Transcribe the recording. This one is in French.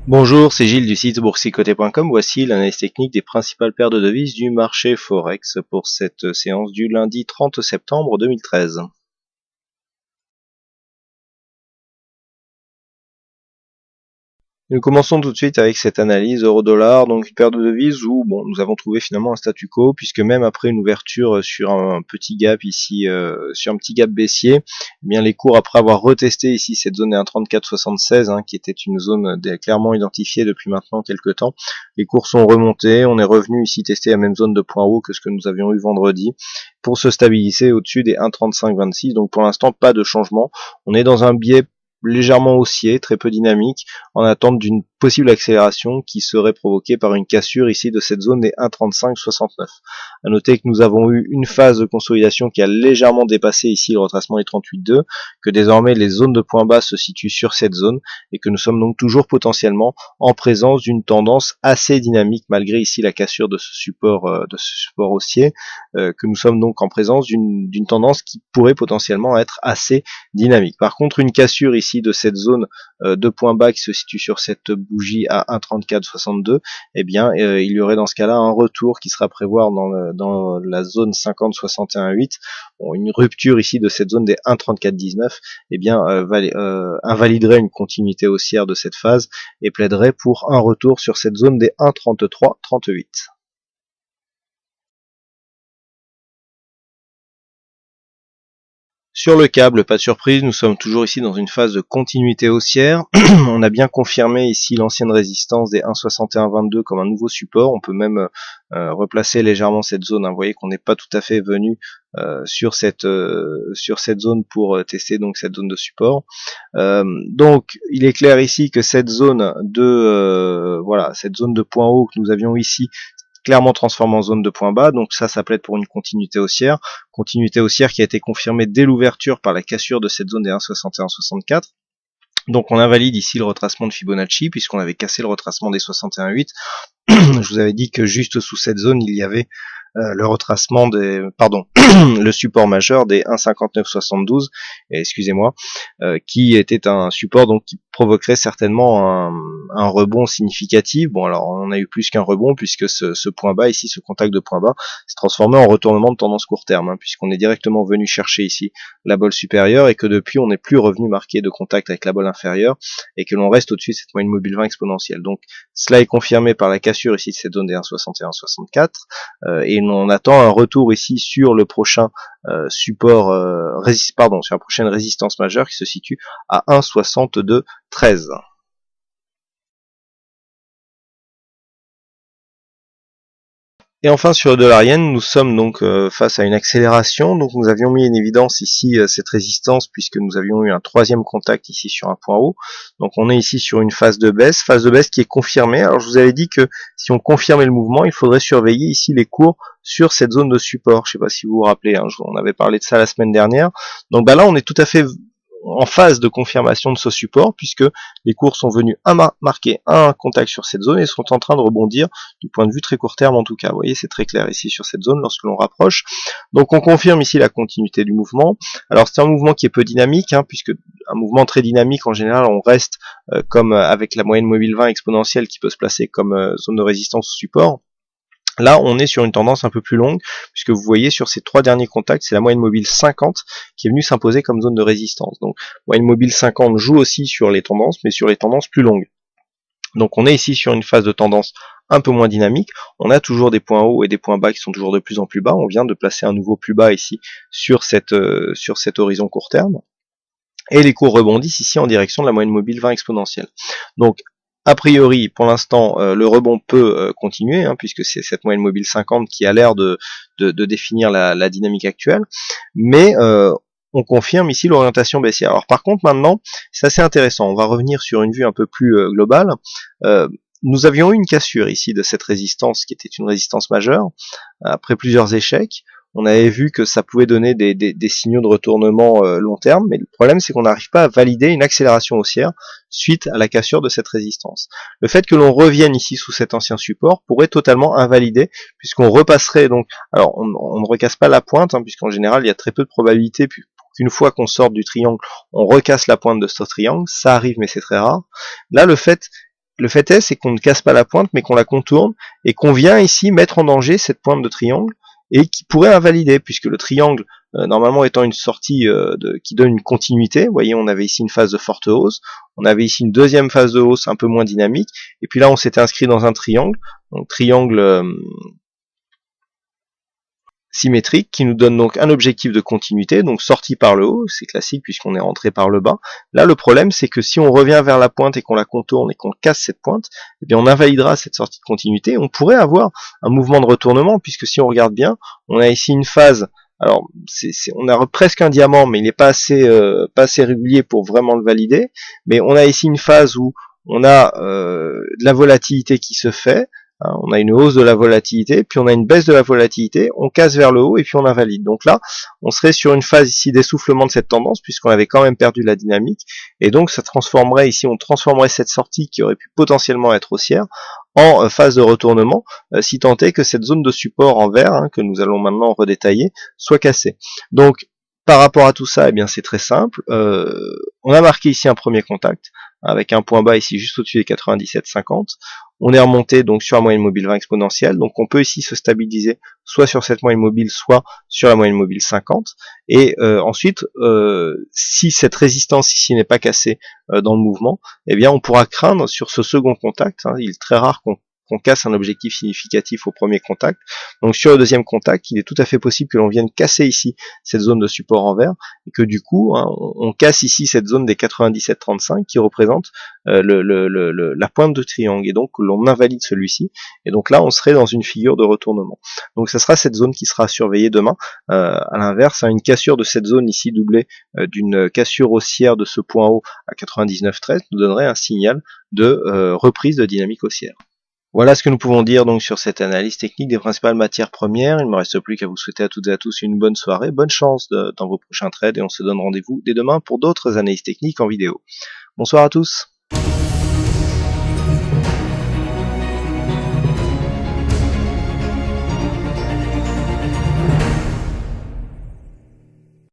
Bonjour, c'est Gilles du site boursicoté.com. Voici l'analyse technique des principales paires de devises du marché Forex pour cette séance du lundi 30 septembre 2013. Nous commençons tout de suite avec cette analyse euro-dollar, donc une paire de devises où nous avons trouvé finalement un statu quo, puisque même après une ouverture sur un petit gap ici, sur un petit gap baissier, eh bien les cours après avoir retesté ici cette zone des 1,3476, qui était une zone clairement identifiée depuis maintenant quelques temps, les cours sont remontés, on est revenu ici tester la même zone de point haut que ce que nous avions eu vendredi, pour se stabiliser au-dessus des 1,3526, donc pour l'instant pas de changement, on est dans un biais légèrement haussier, très peu dynamique, en attente d'une possible accélération qui serait provoquée par une cassure ici de cette zone des 1,3569. À noter que nous avons eu une phase de consolidation qui a légèrement dépassé ici le retracement des 38,2, que désormais les zones de point bas se situent sur cette zone et que nous sommes donc toujours potentiellement en présence d'une tendance assez dynamique malgré ici la cassure de ce support haussier, que nous sommes donc en présence d'une tendance qui pourrait potentiellement être assez dynamique. Par contre, une cassure ici de cette zone de point bas qui se situe sur cette bougie à 1,3462, eh bien il y aurait dans ce cas-là un retour qui sera à prévoir dans la zone 50,61,8. Bon, une rupture ici de cette zone des 1,3419, eh bien invaliderait une continuité haussière de cette phase et plaiderait pour un retour sur cette zone des 1,3338. Sur le câble, pas de surprise, nous sommes toujours ici dans une phase de continuité haussière. On a bien confirmé ici l'ancienne résistance des 1,6122 comme un nouveau support. On peut même replacer légèrement cette zone. Vous voyez qu'on n'est pas tout à fait venu sur cette zone pour tester donc cette zone de support. Donc il est clair ici que cette zone de point haut que nous avions ici clairement transformé en zone de point bas, donc ça plaide pour une continuité haussière qui a été confirmée dès l'ouverture par la cassure de cette zone des 1,6164. Donc on invalide ici le retracement de Fibonacci puisqu'on avait cassé le retracement des 61,8. Je vous avais dit que juste sous cette zone il y avait le retracement le support majeur des 1,5972, excusez-moi, qui était un support donc qui provoquerait certainement un rebond significatif. Bon, alors on a eu plus qu'un rebond puisque ce point bas ici, ce contact de point bas, s'est transformé en retournement de tendance court terme, puisqu'on est directement venu chercher ici la bolle supérieure et que depuis on n'est plus revenu marquer de contact avec la bolle inférieure et que l'on reste au-dessus de cette moyenne mobile 20 exponentielle. Donc cela est confirmé par la cassure ici de cette zone des 1,6164 et on attend un retour ici sur le prochain sur la prochaine résistance majeure qui se situe à 1,6213. Et enfin sur le dollar yen, nous sommes donc face à une accélération. Donc nous avions mis en évidence ici cette résistance puisque nous avions eu un troisième contact ici sur un point haut. Donc on est ici sur une phase de baisse qui est confirmée. Alors je vous avais dit que si on confirmait le mouvement, il faudrait surveiller ici les cours sur cette zone de support. Je ne sais pas si vous vous rappelez, on avait parlé de ça la semaine dernière. Donc là on est tout à fait en phase de confirmation de ce support puisque les cours sont venus marquer un contact sur cette zone et sont en train de rebondir du point de vue très court terme en tout cas. Vous voyez, c'est très clair ici sur cette zone lorsque l'on rapproche. Donc on confirme ici la continuité du mouvement. Alors c'est un mouvement qui est peu dynamique puisque un mouvement très dynamique en général on reste comme avec la moyenne mobile 20 exponentielle qui peut se placer comme zone de résistance ou support. Là, on est sur une tendance un peu plus longue, puisque vous voyez sur ces trois derniers contacts, c'est la moyenne mobile 50 qui est venue s'imposer comme zone de résistance. Donc, moyenne mobile 50 joue aussi sur les tendances, mais sur les tendances plus longues. Donc, on est ici sur une phase de tendance un peu moins dynamique. On a toujours des points hauts et des points bas qui sont toujours de plus en plus bas. On vient de placer un nouveau plus bas ici sur cet horizon court terme. Et les cours rebondissent ici en direction de la moyenne mobile 20 exponentielle. Donc, a priori, pour l'instant, le rebond peut continuer, puisque c'est cette moyenne mobile 50 qui a l'air de définir la dynamique actuelle, mais on confirme ici l'orientation baissière. Alors par contre, maintenant, c'est assez intéressant, on va revenir sur une vue un peu plus globale. Nous avions eu une cassure ici de cette résistance, qui était une résistance majeure, après plusieurs échecs. On avait vu que ça pouvait donner des signaux de retournement long terme, mais le problème c'est qu'on n'arrive pas à valider une accélération haussière suite à la cassure de cette résistance. Le fait que l'on revienne ici sous cet ancien support pourrait totalement invalider, puisqu'on repasserait donc, alors on ne recasse pas la pointe, puisqu'en général il y a très peu de probabilité qu'une fois qu'on sort du triangle, on recasse la pointe de ce triangle, ça arrive mais c'est très rare. Là le fait le fait est, c'est qu'on ne casse pas la pointe, mais qu'on la contourne, et qu'on vient ici mettre en danger cette pointe de triangle, et qui pourrait invalider, puisque le triangle, normalement étant une sortie qui donne une continuité, vous voyez, on avait ici une phase de forte hausse, on avait ici une deuxième phase de hausse un peu moins dynamique, et puis là on s'était inscrit dans un triangle, donc triangle symétrique, qui nous donne donc un objectif de continuité, donc sortie par le haut, c'est classique puisqu'on est rentré par le bas. Là, le problème, c'est que si on revient vers la pointe et qu'on la contourne et qu'on casse cette pointe, eh bien, on invalidera cette sortie de continuité. On pourrait avoir un mouvement de retournement, puisque si on regarde bien, on a ici une phase. Alors, on a presque un diamant, mais il n'est pas assez régulier pour vraiment le valider. Mais on a ici une phase où on a de la volatilité qui se fait. On a une hausse de la volatilité, puis on a une baisse de la volatilité, on casse vers le haut et puis on invalide. Donc là, on serait sur une phase ici d'essoufflement de cette tendance, puisqu'on avait quand même perdu la dynamique, et donc ça transformerait ici, on transformerait cette sortie qui aurait pu potentiellement être haussière en phase de retournement, si tant est que cette zone de support en vert, que nous allons maintenant redétailler, soit cassée. Donc, par rapport à tout ça, eh bien c'est très simple. On a marqué ici un premier contact, avec un point bas ici juste au-dessus des 97,50. On est remonté donc sur la moyenne mobile 20 exponentielle, donc on peut ici se stabiliser soit sur cette moyenne mobile, soit sur la moyenne mobile 50. Et ensuite, si cette résistance ici n'est pas cassée dans le mouvement, eh bien on pourra craindre sur ce second contact, il est très rare qu'on casse un objectif significatif au premier contact. Donc sur le deuxième contact, il est tout à fait possible que l'on vienne casser ici cette zone de support en vert, et que du coup, on casse ici cette zone des 97,35 qui représente la pointe de triangle, et donc l'on invalide celui-ci, et donc là on serait dans une figure de retournement. Donc ça sera cette zone qui sera surveillée demain. À l'inverse, une cassure de cette zone ici doublée d'une cassure haussière de ce point haut à 99,13 nous donnerait un signal de reprise de dynamique haussière. Voilà ce que nous pouvons dire donc sur cette analyse technique des principales matières premières. Il ne me reste plus qu'à vous souhaiter à toutes et à tous une bonne soirée, bonne chance dans vos prochains trades, et on se donne rendez-vous dès demain pour d'autres analyses techniques en vidéo. Bonsoir à tous.